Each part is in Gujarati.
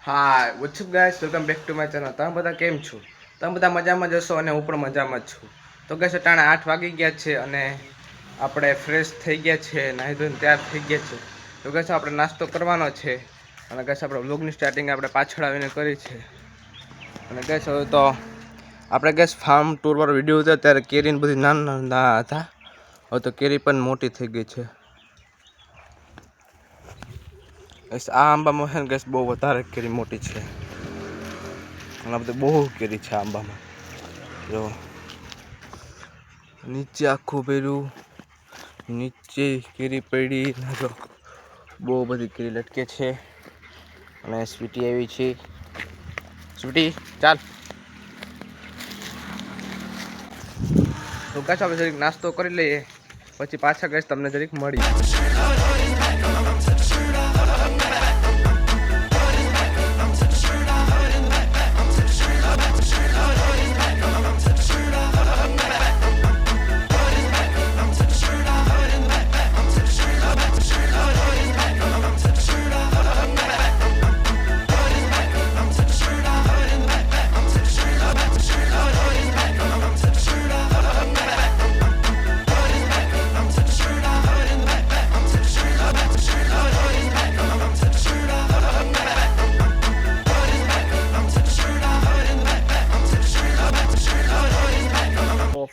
હા, WhatsApp guys, welcome back to my channel. તમે બધા કેમ છો? તમે બધા મજામાં જ હશો અને હું પણ મજામાં જ છું. તો ગાઈસ અટાણે 8 વાગી ગયા છે અને આપણે ફ્રેશ થઈ ગયા છે, નાહી ધોઈને તૈયાર થઈ ગયા છે. તો ગાઈસ આપણે નાસ્તો કરવાનો છે અને ગાઈસ આપણે વ્લોગની સ્ટાર્ટિંગ આપણે પાછળ આવીને કરી છે. અને ગાઈસ હવે તો આપણે ગાઈસ ફાર્મ ટૂર વાળો વિડીયો હતો ત્યારે કેરીને બધી નાના હતા. હવે તો કેરી પણ મોટી થઈ ગઈ છે. આ આંબામાં છે ને ગેસ બહુ વધારે કેરી મોટી છે અને બધું બહુ કેરી છે આંબામાં. જો નીચે આખું પેલું નીચે કેરી પડી જો બહુ બધી કેરી લટકે છે. અને સ્વીટી આવી છે. સ્વીટી ચાલ. તો ગાઈસ આપણે જરીક નાસ્તો કરી લઈએ, પછી પાછા ગાઈસ તમને જરીક મળી.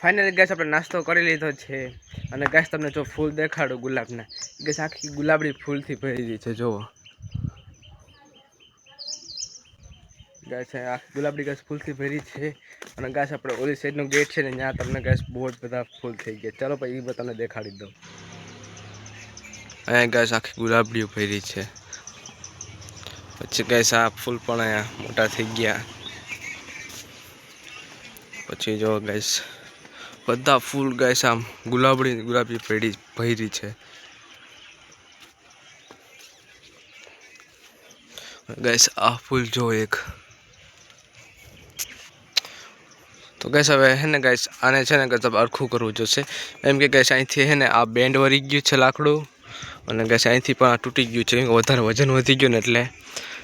ફાઇનલી ગેસ આપણે નાસ્તો કરી લીધો છે અને ગેસ તમને જો ફૂલ દેખાડું ગુલાબના. ગેસ આખી ગુલાબડી ફૂલથી ભરેલી છે. જુઓ ગેસ આખી ગુલાબડી ગેસ ફૂલથી ભરી છે અને ગેસ આપણે ઓલી સાઈડનો ગેટ છે ને ત્યાં તમને ગેસ બહુ જ બધા ફૂલ થઈ ગયા. ચાલો ભાઈ એ તમને દેખાડી દઉં. અહીંયા ગેસ આખી ગુલાબડીઓ ભરી છે. પછી ગેસ આ ફૂલ પણ અહીંયા મોટા થઈ ગયા. પછી જો ગેસ બધા ફૂલ ગેસ આમ ગુલાબી ભરી છે. ગેસ આ ફૂલ જો એક. તો ગેસ હવે હે ને ગેસ આને છે ને ગેસ અરખું કરવું જોશે. એમ કે ગેસ અહીંથી હે ને આ બેન્ડ વળી ગયું છે લાકડું અને ગેસ અહીંથી પણ તૂટી ગયું છે. વધારે વજન વધી ગયું ને એટલે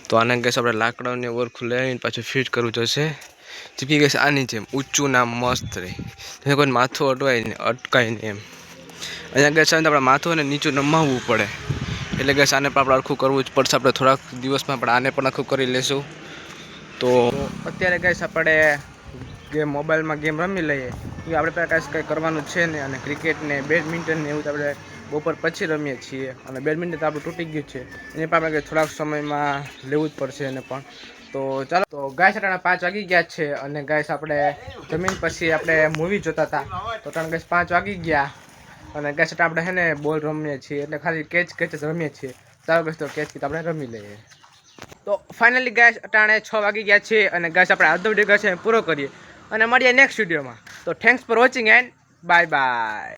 તો આને ગેસ આપણે લાકડાને ઓરખું લઈ આવીને પાછું ફિટ કરવું જોશે. જેથી ગેસ આની જેમ ઊંચું નામ મસ્ત રહે, કોઈ માથું અટકાય નહીં એમ. અહીંયા ગેસ આપણે માથું ને નીચું નમાવવું પડે એટલે ગેસ આને પણ આપણે અરખું કરવું જ પડશે. આપણે થોડાક દિવસમાં આપણે આને પણ અરખું કરી લઈશું. તો અત્યારે ગેસ આપણે મોબાઈલમાં ગેમ રમી લઈએ. એ આપણે પહેલાં કાંઈ કરવાનું છે ને. અને ક્રિકેટ ને બેડમિન્ટન ને એવું તો આપણે બપોર પછી રમીએ છીએ અને બેડમિન્ટન તો આપણું તૂટી ગયું છે. એને પણ આપણે થોડાક સમયમાં લેવું જ પડશે એને પણ. તો ચાલો. તો ગાઈસ અટાણા 5 વાગી ગયા છે અને ગાઈસ આપણે જમીન પછી આપણે મૂવી જોતા હતા. તો અટાણા ગાઈસ 5 વાગી ગયા અને ગાઈસ આપણે હે ને બોલ રમીએ છીએ એટલે ખાલી કેચ જ રમીએ છીએ. ચાલો ગાઈસ તો કેચ આપણે રમી લઈએ. તો ફાઇનલી ગાઈસ અટાણે 6 વાગી ગયા છે અને ગાઈસ આપણે આજનો વિડીયો છે પૂરો કરીએ અને મળીએ નેક્સ્ટ વિડીયોમાં. તો thanks for watching and bye bye.